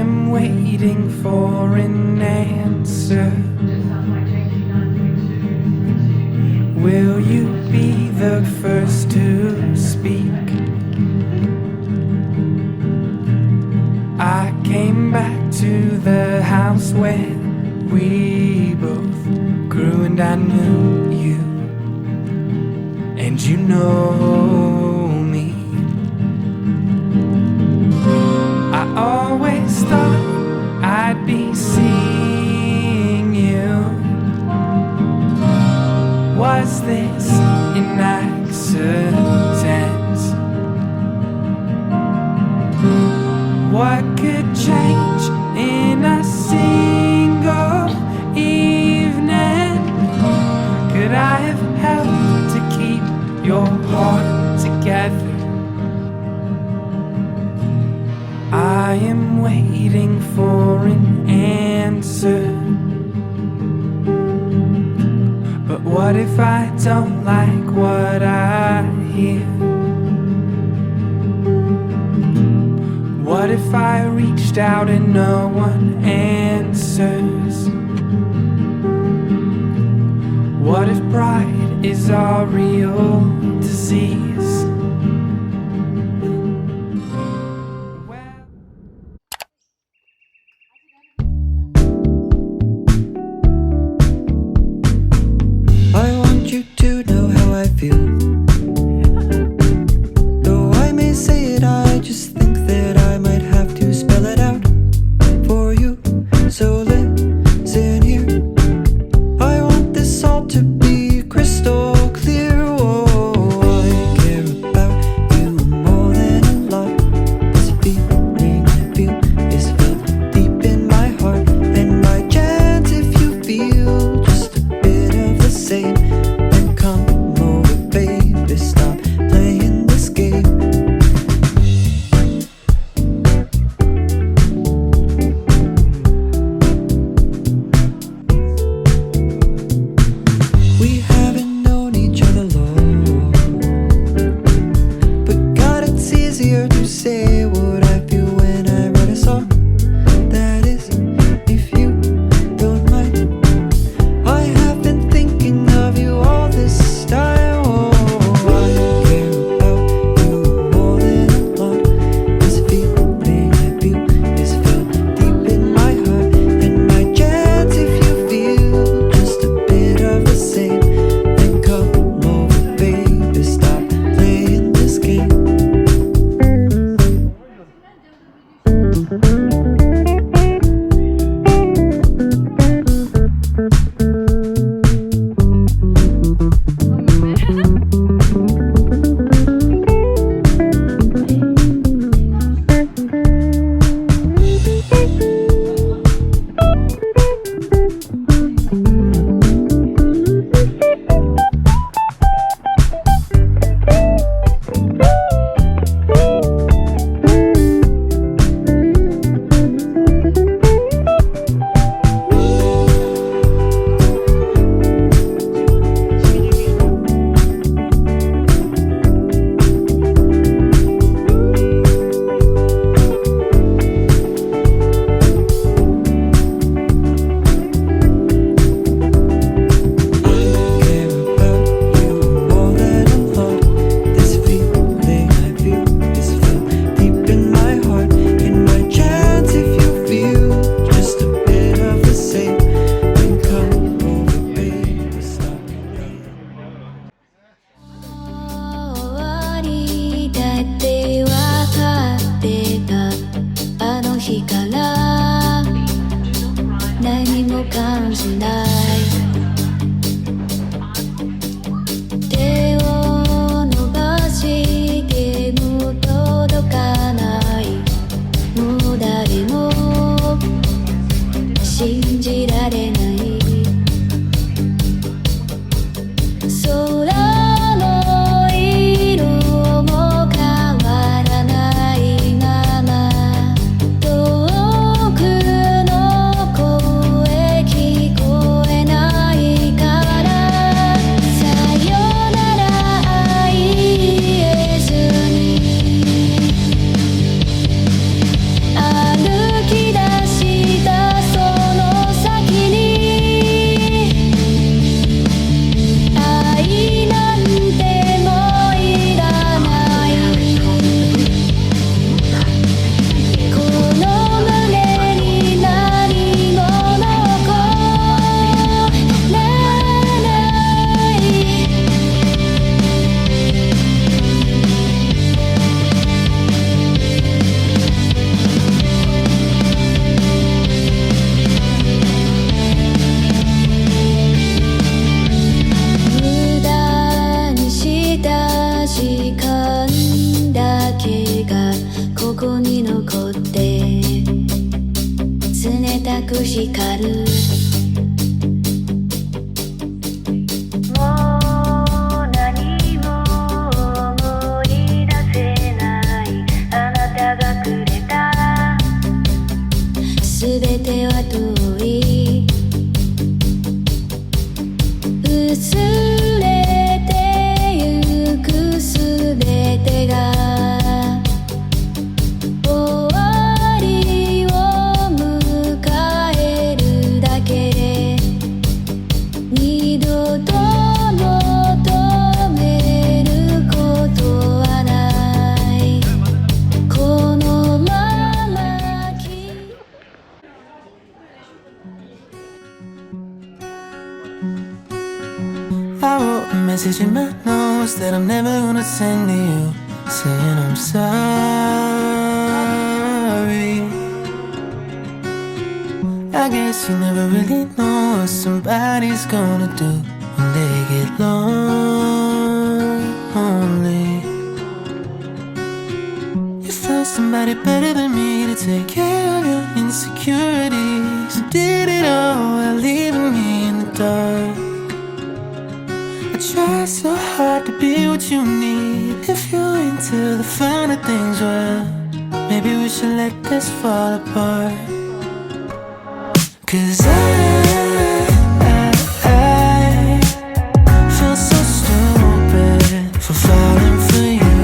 am waiting for an answer. Will you be the first to speak? I came back to the house where we both grew, and I knew you, and you know me. I always thought I'd be seeing you. Was this an accident? What could change in a single evening? Could I have helped to keep your heart together? I am waiting for an answer. But what if I don't like what I hear? What if I reached out and no one answers? What if pride is our real disease? I want you to know how I feel. Though I may say it, I just think that I might have to spell it out for you. So listen here. I want this all to be crystal clear. Oh, I care about you more than a lot. This feeling I feel is felt deep in my heart. And by chance, if you feel just a bit of the same, then come over, baby, stop playing this game. We haven't known each other long, but God, it's easier to say what I feel when I write a song. That is, if you don't mind. I have been thinking of you all this time. Oh, I care about you more than a lot. This feeling I feel is felt deep in my heart. And my chance, if you feel just a bit of the same, then come over, baby, stop playing this game. く叱る全ては遠い薄れてゆく全てが終わりを迎えるだけで二度と求めることはないこのままI wrote a message in my notes that I'm never gonna send to you, saying I'm sorry. I guess you never really know what somebody's gonna do when they get lonely. You found somebody better than me to take care of your insecurities. You did it all while leaving me in the dark. I try so hard to be what you need. If you're into the finer things, well, maybe we should let this fall apart. 'Cause I feel so stupid for falling for you.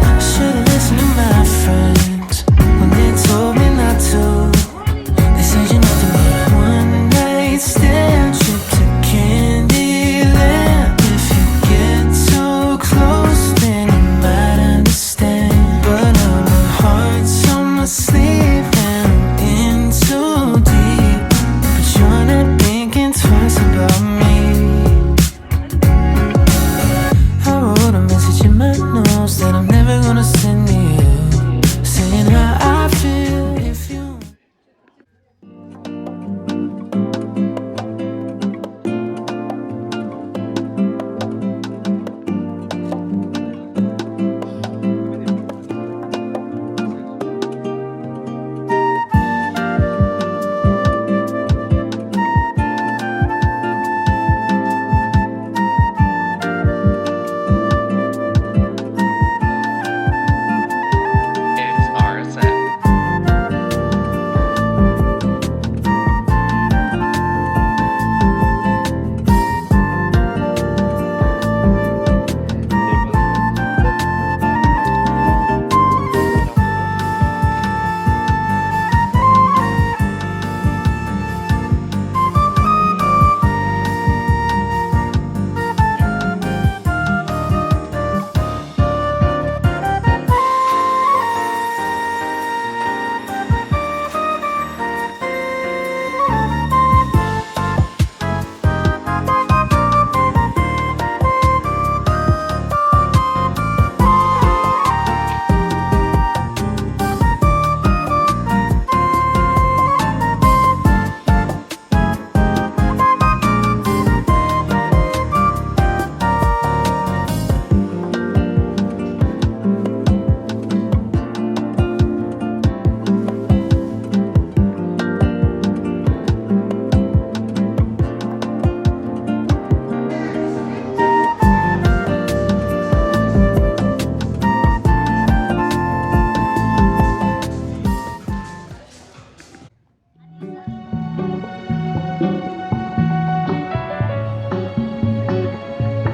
I should've listened to my friends when they told me not to. They said you're nothing but a one-night stand, trip to Candyland. If you get too close, then you might understand. But now my heart's on my sleeve and I'm in too deep. But you're not thinking twice about me. I wrote a message in my notes that I'm never gonna send to you, saying how I feel if you. It's RSM.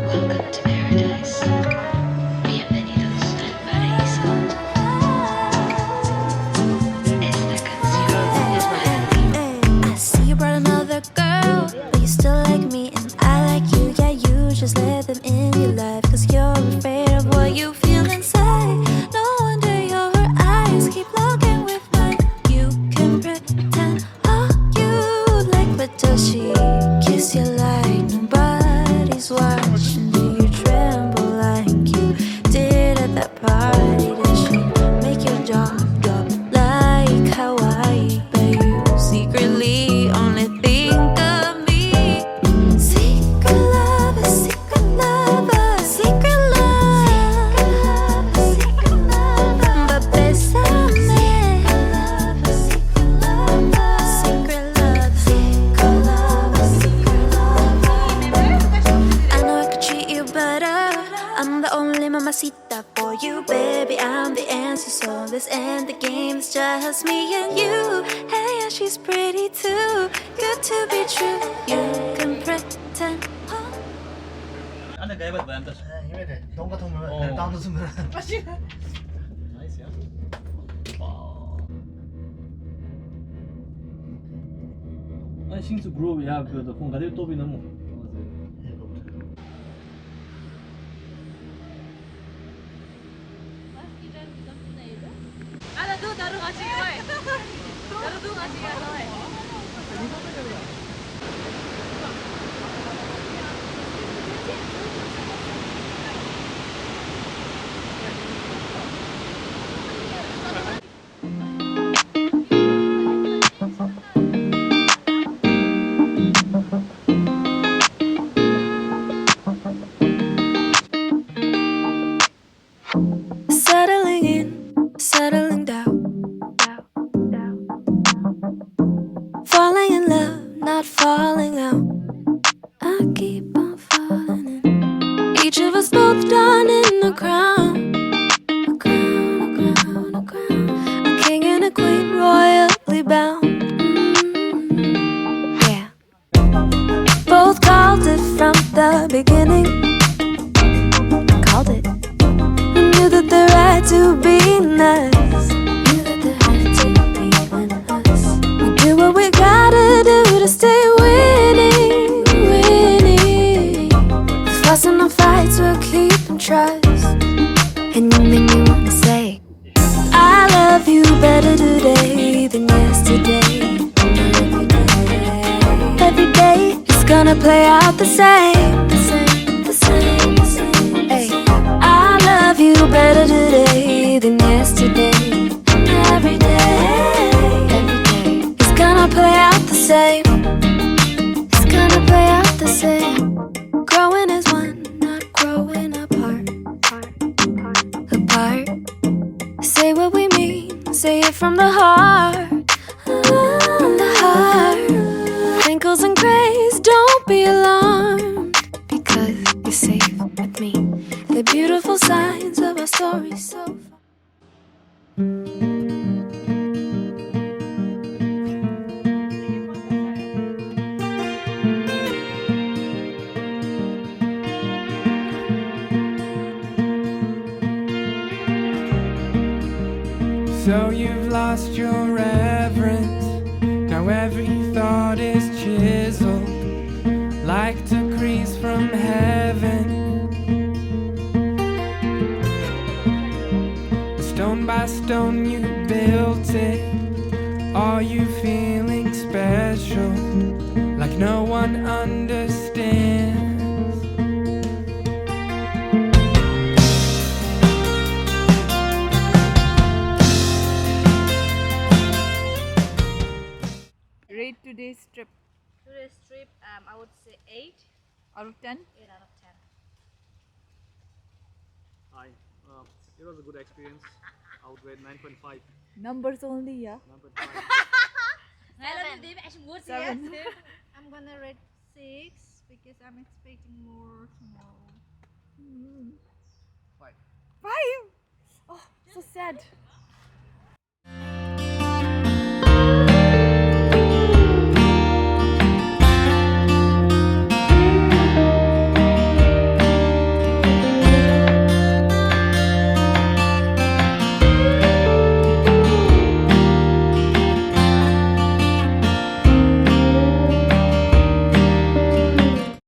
Welcome to paradise. Bienvenidos al paraíso. Esta canción es para ti. I see you brought another girl, but you still like me and I like you. Yeah, you just let them in your life, 'cause you're afraid of what you feel inside. No wonder your eyes keep looking with mine. You can pretend all you like, but does she kiss you like nobody's watching? Do you tremble like you did at that party? Does she make your jaw drop like Hawaii? But you secretly only think of me. Secret lover, secret lover, secret love. mamacita for you, baby. I'm the answer, so let's end the game. It's just me and you. Hey, yeah, she's pretty too. Good to be true. You can pretend. Ada gaya buat bantas. Ini deh, dong ketemu tahun itu sebenarnya. Nice ya. 아니 싱스 그룹 야 그거 공가대 또비 너무. Ada tuh taruh ngasih gue. Taruh tuh ngasih gue. Settling in, settling down. Falling in love, not falling out. I keep on falling in. Each of us both done in the crown. A crown, a crown, a crown. A king and a queen, royally bound. Yeah. Both called it from the beginning. Called it. Knew that there had to be us. Knew that there had to be us. We do what we gotta do to stay winning, winning. The fuss and the fights we'll keep in trust. And you make me wanna say, I love you better today than yesterday. Every day is gonna play out the same, the same, the same, the same. Hey. I love you better today than yesterday. Every day is gonna play out the same. It's gonna play out the same. Growing as one, not growing apart. Apart. Say what we mean, say it from the heart. From the heart. Wrinkles and grays, don't be alarmed, because you're safe with me. The beautiful signs of our story so far. So you've lost your reverence. Now every thought is chiseled like decrees from heaven. Stone by stone you built it. Are you feeling special? Like no one understands? Rate today's trip Today's trip, I would say 8. out of 10. 8 out of 10. Hi. It was a good experience. I would rate 9.5. Numbers only, yeah. 9.5. Seven. I'm gonna rate 6 because I'm expecting more tomorrow. 5. Oh, so sad.